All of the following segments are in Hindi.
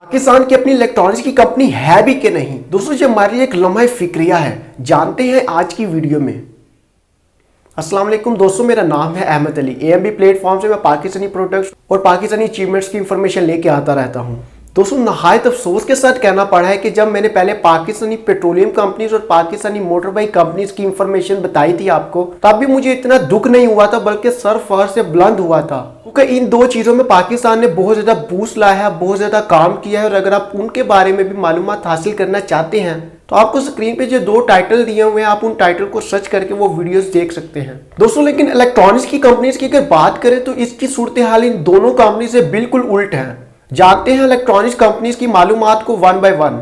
पाकिस्तान की अपनी इलेक्ट्रॉनिक्स की कंपनी है भी कि नहीं। दोस्तों ये हमारे लिए एक लम्हा फिक्रिया है, जानते हैं आज की वीडियो में। अस्सलाम वालेकुम दोस्तों, मेरा नाम है अहमद अली। AMB प्लेटफॉर्म से मैं पाकिस्तानी प्रोडक्ट्स और पाकिस्तानी अचीवमेंट्स की इंफॉर्मेशन लेके आता रहता हूँ। दोस्तों नहायत अफसोस के साथ कहना पड़ा है कि जब मैंने पहले पाकिस्तानी पेट्रोलियम कंपनीज और पाकिस्तानी मोटर बाइक कंपनीज की इंफॉर्मेशन बताई थी आपको, तब भी मुझे इतना दुख नहीं हुआ था, बल्कि सर फर से बुलंद हुआ था, क्योंकि इन दो चीज़ों में पाकिस्तान ने बहुत ज़्यादा बूस्ट लाया है, बहुत ज़्यादा काम किया है। और अगर आप उनके बारे में भी मालूमात हासिल करना चाहते हैं तो आपको स्क्रीन पे जो दो टाइटल दिए हुए हैं, आप उन टाइटल को सर्च करके वो वीडियोस देख सकते हैं। दोस्तों लेकिन इलेक्ट्रॉनिक्स की कंपनीज की अगर बात करें तो इसकी सूरत हाल इन दोनों कंपनी से बिल्कुल उल्ट है। जानते हैं इलेक्ट्रॉनिक्स कंपनीज की मालूमात को वन बाय वन।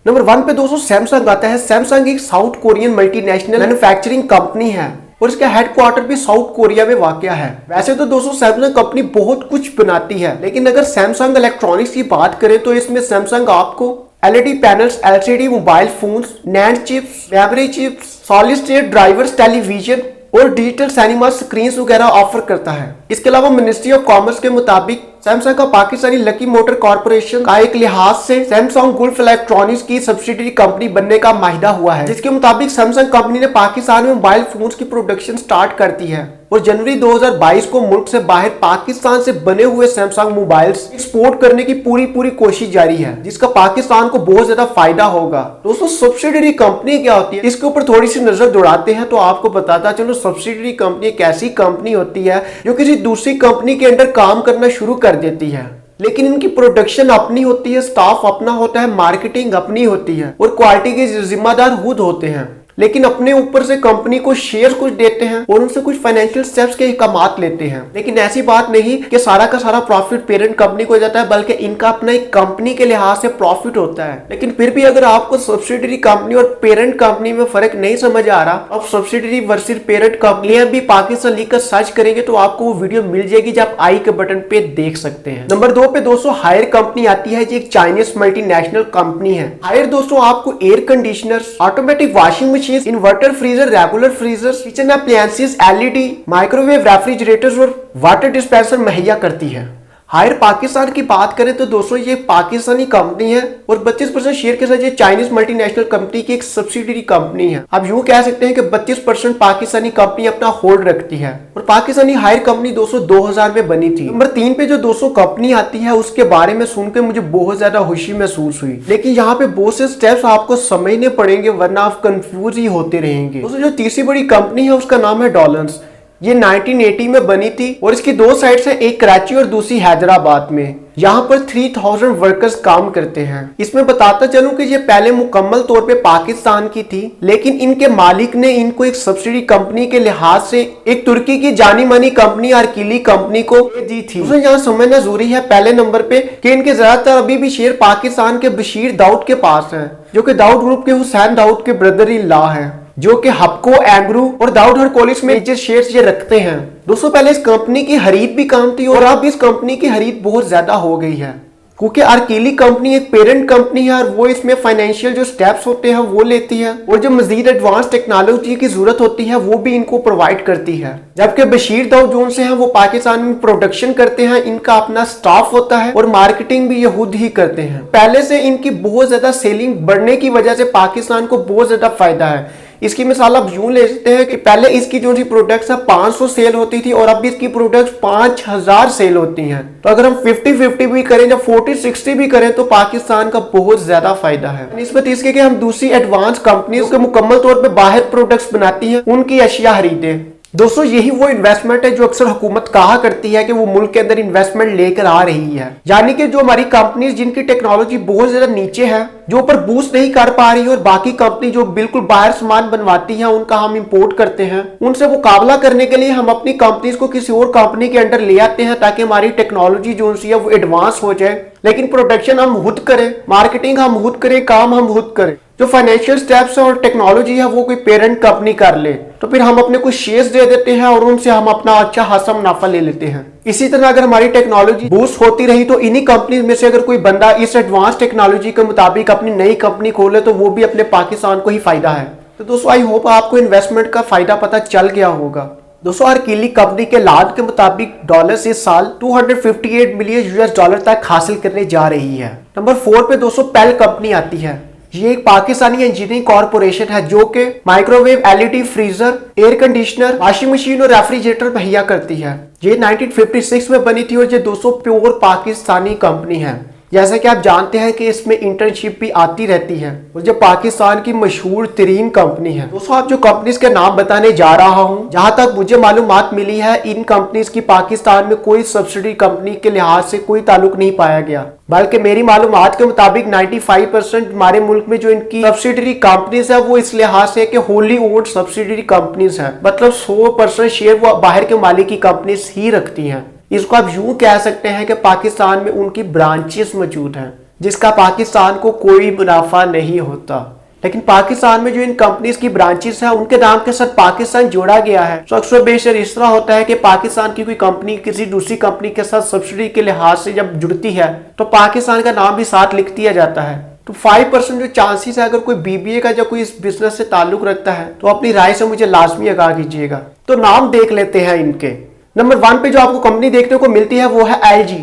नंबर 1 पे दोस्तों सैमसंग आता है। सैमसंग एक south Korean multinational manufacturing company है और इसका हेडक्वार्टर भी साउथ कोरिया में वाक़या है। वैसे तो दोस्तों सैमसंग कंपनी बहुत कुछ बनाती है, लेकिन अगर सैमसंग इलेक्ट्रॉनिक्स की बात करें तो इसमें सैमसंग आपको LED panels, LCD mobile phones, NAND chips, memory chips, solid state drivers, television और डिजिटल सिनेमा स्क्रीन वगैरह ऑफर करता है। इसके अलावा मिनिस्ट्री ऑफ कॉमर्स के मुताबिक सैमसंग का पाकिस्तानी लकी मोटर कॉर्पोरेशन का एक लिहाज से सैमसंग गुल्फ इलेक्ट्रॉनिक्स की सब्सिडरी कंपनी बनने का माहिदा हुआ है, जिसके मुताबिक सैमसंग कंपनी ने पाकिस्तान में मोबाइल फोन्स की प्रोडक्शन स्टार्ट कर दी है और जनवरी 2022 को मुल्क से बाहर पाकिस्तान से बने हुए सैमसंग मोबाइल्स एक्सपोर्ट करने की पूरी कोशिश जारी है, जिसका पाकिस्तान को बहुत ज्यादा फायदा होगा। दोस्तों सब्सिडरी कंपनी क्या होती है, इसके ऊपर थोड़ी सी नजर दौड़ाते हैं तो आपको बताता चलो सब्सिडरी कंपनी एक ऐसी कंपनी होती है जो किसी दूसरी कंपनी के अंडर काम करना शुरू कर देती है, लेकिन इनकी प्रोडक्शन अपनी होती है, स्टाफ अपना होता है, मार्केटिंग अपनी होती है और क्वालिटी के जिम्मेदार खुद होते हैं, लेकिन अपने ऊपर से कंपनी को शेयर कुछ देते हैं और उनसे कुछ फाइनेंशियल स्टेप्स के अहकामात लेते हैं। लेकिन ऐसी बात नहीं कि सारा का सारा प्रॉफिट पेरेंट कंपनी को हो जाता है, बल्कि इनका अपना एक कंपनी के लिहाज से प्रॉफिट होता है। लेकिन फिर भी अगर आपको सब्सिडरी कंपनी और पेरेंट कंपनी में फर्क नहीं समझ आ रहा, अब सब्सिडरी वर्सेस पेरेंट कंपनियां भी पाकिस्तान लिख कर सर्च करेंगे तो आपको वो वीडियो मिल जाएगी, जो आप आई के बटन पे देख सकते हैं। नंबर 2 पे दोस्तों हायर कंपनी आती है, जो एक चाइनीज मल्टीनेशनल कंपनी है। हायर दोस्तों आपको air conditioners, automatic washing inverter freezer, regular freezer, kitchen appliances, LED, microwave, refrigerators और वाटर डिस्पेंसर मुहैया करती है। हायर पाकिस्तान की बात करें तो दोस्तों ये पाकिस्तानी कंपनी है और 32% शेयर के साथ ये चाइनीज मल्टीनेशनल कंपनी की एक सब्सिडरी कंपनी है। आप यूं कह सकते हैं कि 32% पाकिस्तानी कंपनी अपना होल्ड रखती है और पाकिस्तानी हायर कंपनी दोस्तों 2000 में बनी थी। नंबर 3 पे जो दोस्तों कंपनी आती है उसके बारे में सुनकर मुझे बहुत ज्यादा खुशी महसूस हुई, लेकिन यहाँ पे बहुत से स्टेप्स आपको समझने पड़ेंगे वरना आप कंफ्यूज ही होते रहेंगे। दोस्तों जो तीसरी बड़ी कंपनी है उसका नाम है डॉलन्स। ये 1980 में बनी थी और इसकी दो साइट्स हैं, एक कराची और दूसरी हैदराबाद में। यहाँ पर 3000 वर्कर्स काम करते हैं। इसमें बताता चलूं कि ये पहले मुकम्मल तौर पे पाकिस्तान की थी, लेकिन इनके मालिक ने इनको एक सब्सिडी कंपनी के लिहाज से एक तुर्की की जानी मानी कंपनी आर्किली कंपनी को दी थी। उसमें यहाँ समझना जरूरी है पहले नंबर पे कि इनके ज्यादातर अभी भी शेयर पाकिस्तान के बशीर दाऊद के पास है, जो कि दाऊद ग्रुप के हुसैन दाऊद के ब्रदर इन लॉ है, जो कि हपको, एंग्रू और दाऊद हरकोलिस में मेजर शेयर्स ये रखते हैं। दोस्तों पहले इस कंपनी की खरीद भी कम थी और अब इस कंपनी की खरीद बहुत ज्यादा हो गई है, क्योंकि आर्किली कंपनी एक पेरेंट कंपनी है और वो इसमें फाइनेंशियल जो स्टेप्स होते हैं वो लेती है और जो मजीद एडवांस टेक्नोलॉजी की जरूरत होती है वो भी इनको प्रोवाइड करती है। जबकि बशीर दाऊद जोन से हैं वो पाकिस्तान में प्रोडक्शन करते हैं, इनका अपना स्टाफ होता है और मार्केटिंग भी ये खुद ही करते हैं। पहले से इनकी बहुत ज्यादा सेलिंग बढ़ने की वजह से पाकिस्तान को बहुत ज्यादा फायदा है। इसकी मिसाल आप यूं ले सकते हैं कि पहले इसकी जो सी प्रोडक्ट्स है 500 सेल होती थी और अब इसकी प्रोडक्ट्स 5000 सेल होती हैं। तो अगर हम 50-50 भी करें या 40-60 भी करें तो पाकिस्तान का बहुत ज्यादा फायदा है। निस्बत इसके कि हम दूसरी एडवांस कंपनी के मुकम्मल तौर पे बाहर प्रोडक्ट्स बनाती हैं उनकी अशिया खरीदें। दोस्तों यही वो इन्वेस्टमेंट है जो अक्सर हुकूमत कहा करती है कि वो मुल्क के अंदर इन्वेस्टमेंट लेकर आ रही है, यानी कि जो हमारी कंपनीज जिनकी टेक्नोलॉजी बहुत ज्यादा नीचे है, जो ऊपर बूस्ट नहीं कर पा रही है और बाकी कंपनी जो बिल्कुल बाहर सामान बनवाती है उनका हम इंपोर्ट करते हैं, उनसे मुकाबला करने के लिए हम अपनी कंपनीज को किसी और कंपनी के अंडर ले आते हैं ताकि हमारी टेक्नोलॉजी जो है वो एडवांस हो जाए, लेकिन प्रोडक्शन हम खुद करें, मार्केटिंग हम खुद करें, काम हम खुद करें। जो फाइनेंशियल स्टेप्स है और टेक्नोलॉजी है वो कोई पेरेंट कंपनी कर ले तो फिर हम अपने कुछ शेयर्स दे देते हैं और उनसे हम अपना अच्छा खासा मुनाफा ले लेते हैं। इसी तरह अगर हमारी टेक्नोलॉजी बूस्ट होती रही तो इन्हीं कंपनी में से अगर कोई बंदा इस एडवांस टेक्नोलॉजी के मुताबिक अपनी नई कंपनी खोले तो वो भी अपने पाकिस्तान को ही फायदा है। तो दोस्तों आई होप आपको इन्वेस्टमेंट का फायदा पता चल गया होगा। दोस्तों अर्कीली कंपनी के ऐलान के मुताबिक डॉलर इस साल 258 मिलियन यूएस डॉलर तक हासिल करने जा रही है। नंबर 4 पे दोस्तों पेल कंपनी आती है। ये एक पाकिस्तानी इंजीनियरिंग कॉर्पोरेशन है जो कि microwave, LED, freezer, air conditioner, washing machine और रेफ्रिजरेटर मुहैया करती है। ये 1956 में बनी थी और ये दोस्तों प्योर पाकिस्तानी कंपनी है। जैसा कि आप जानते हैं कि इसमें इंटर्नशिप भी आती रहती है और जो पाकिस्तान की मशहूर तरीन कंपनी है। दोस्तों आप जो कंपनीज के नाम बताने जा रहा हूं, जहां तक मुझे मालूमात मिली है, इन कंपनीज की पाकिस्तान में कोई सब्सिडी कंपनी के लिहाज से कोई ताल्लुक नहीं पाया गया, बल्कि मेरी मालूमात के मुताबिक 95% हमारे मुल्क में जो इनकी सब्सिडरी कंपनीज है वो इस लिहाज से कि होली ओन्ड सब्सिडरी कंपनीज है, मतलब 100% शेयर वो बाहर के मालिक की कंपनीज ही रखती हैं। इसको आप यूं कह सकते हैं कि पाकिस्तान में उनकी ब्रांचेस मौजूद हैं जिसका पाकिस्तान को कोई मुनाफा नहीं होता। लेकिन पाकिस्तान में जो इन कंपनीज की ब्रांचेस हैं उनके नाम के साथ पाकिस्तान जोड़ा गया है। तो अक्सर बेशर इस तरह होता है कि पाकिस्तान की कोई कंपनी किसी दूसरी कंपनी के साथ सब्सिडी के लिहाज से जब जुड़ती है तो पाकिस्तान का नाम भी साथ लिख दिया जाता है। तो 5% जो चांसेस है, अगर कोई बीबीए का या कोई इस बिजनेस से ताल्लुक रखता है तो अपनी राय से मुझे लाजमी आगाह कीजिएगा। तो नाम देख लेते हैं इनके। नंबर 1 पे जो आपको कंपनी देखने को मिलती है वो है एलजी।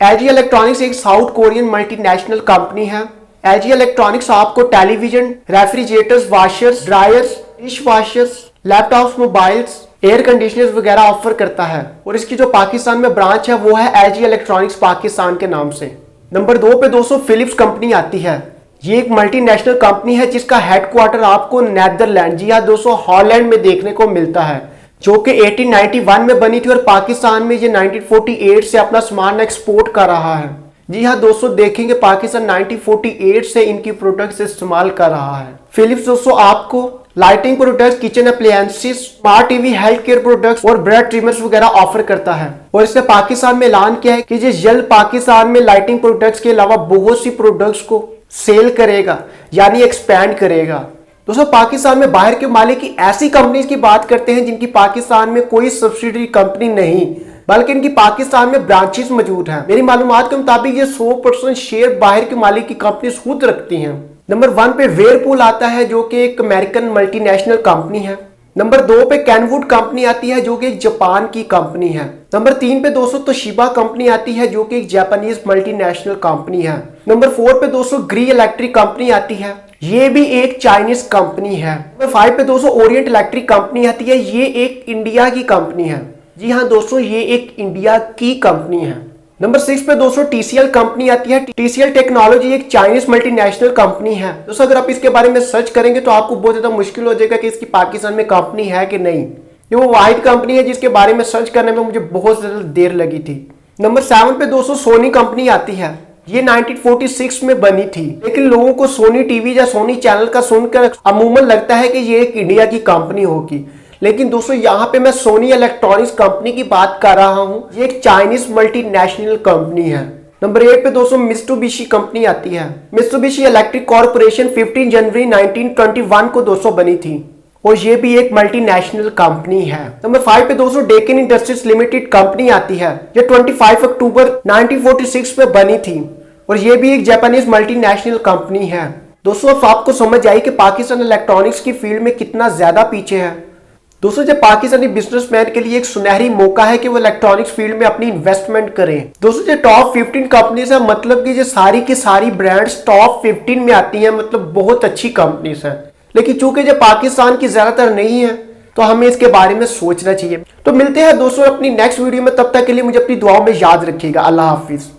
एलजी इलेक्ट्रॉनिक्स एक साउथ कोरियन मल्टीनेशनल कंपनी है। एलजी इलेक्ट्रॉनिक्स आपको television, refrigerators, washers, dryers, dish washers, laptops, mobiles, air conditioners वगैरह ऑफर करता है और इसकी जो पाकिस्तान में ब्रांच है वो है एलजी इलेक्ट्रॉनिक्स पाकिस्तान के नाम से। नंबर 2 पे दोस्तों फिलिप्स कंपनी आती है। ये एक मल्टीनेशनल कंपनी है जिसका हेडक्वार्टर आपको नेदरलैंड, जी हाँ दोस्तों, हॉलैंड में देखने को मिलता है, जो कि 1891 में बनी थी और पाकिस्तान में ये 1948 से अपना सामान एक्सपोर्ट कर रहा है। जी हाँ दोस्तों, देखेंगे पाकिस्तान 1948 से इनकी प्रोडक्ट्स इस्तेमाल कर रहा है। फिलिप्स दोस्तों आपको lighting products, kitchen appliances, smart TV, health care products और ब्रेड ट्रिमर्स वगैरह ऑफर करता है और इसने पाकिस्तान में ऐलान किया है कि ये जल्द पाकिस्तान में लाइटिंग प्रोडक्ट्स के अलावा बहुत सी प्रोडक्ट्स को सेल करेगा, यानी एक्सपैंड करेगा। दोस्तों पाकिस्तान में बाहर के मालिक की ऐसी कंपनीज की बात करते हैं जिनकी पाकिस्तान में कोई सब्सिडरी कंपनी नहीं, बल्कि इनकी पाकिस्तान में ब्रांचेस मौजूद हैं। मेरी मालूमात के मुताबिक ये 100% शेयर बाहर के मालिक की कंपनी खुद रखती हैं। नंबर 1 पे वेयरपूल आता है जो कि एक अमेरिकन मल्टीनेशनल कंपनी है। नंबर 2 पे कैनवुड कंपनी आती है जो कि एक जापान की कंपनी है। नंबर 3 पे दोस्तों तोशिबा कंपनी आती है जो कि एक जापानीज मल्टीनेशनल कंपनी है। नंबर 4 पे दोस्तों ग्री इलेक्ट्रिक कंपनी आती है, ये भी एक चाइनीज कंपनी है। नंबर 5 पे दोस्तों ओरिएंट इलेक्ट्रिक कंपनी आती है, ये एक इंडिया की कंपनी है। जी हाँ दोस्तों, ये एक इंडिया की कंपनी है। नंबर 6 पे दोस्तों टीसीएल कंपनी आती है। टीसीएल टेक्नोलॉजी एक चाइनीज मल्टीनेशनल कंपनी है। दोस्तों अगर आप इसके बारे में सर्च करेंगे तो आपको बहुत ज्यादा मुश्किल हो जाएगा कि इसकी पाकिस्तान में कंपनी है कि नहीं। ये वो वाहिद कंपनी है जिसके बारे में सर्च करने में मुझे बहुत ज्यादा देर लगी थी। नंबर 7 पे दोस्तों सोनी कंपनी आती है। ये 1946 में बनी थी, लेकिन लोगों को सोनी टीवी या सोनी चैनल का सुनकर अमूमन लगता है कि ये एक इंडिया की कंपनी होगी, लेकिन दोस्तों यहाँ पे मैं सोनी इलेक्ट्रॉनिक्स कंपनी की बात कर रहा हूँ। ये एक चाइनीज मल्टीनेशनल कंपनी है। नंबर 8 पे दोस्तों मित्सुबिशी कंपनी आती है। मित्सुबिशी इलेक्ट्रिक कॉर्पोरेशन 15 जनवरी 1921 को दोस्तों बनी थी और ये भी एक मल्टीनेशनल कंपनी है। नंबर 5 पे दोस्तों डेक्कन इंडस्ट्रीज लिमिटेड कंपनी आती है। ये 25 अक्टूबर 1946 में बनी थी और ये भी एक जापानीज मल्टीनेशनल कंपनी है। दोस्तों अब आपको समझ आई कि पाकिस्तान इलेक्ट्रॉनिक्स की फील्ड में कितना ज्यादा पीछे है। दोस्तों जब पाकिस्तानी बिजनेसमैन के लिए एक सुनहरी मौका है कि वो इलेक्ट्रॉनिक्स फील्ड में अपनी इन्वेस्टमेंट करें। दोस्तों जो टॉप 15 कंपनीज है, मतलब कि जो सारी की सारी ब्रांड्स टॉप 15 में आती हैं, मतलब बहुत अच्छी कंपनीज है। लेकिन चूंकि जब पाकिस्तान की ज्यादातर नहीं है तो हमें इसके बारे में सोचना चाहिए। तो मिलते हैं दोस्तों अपनी नेक्स्ट वीडियो में, तब तक के लिए मुझे अपनी दुआओं में याद रखिएगा। अल्लाह हाफिज।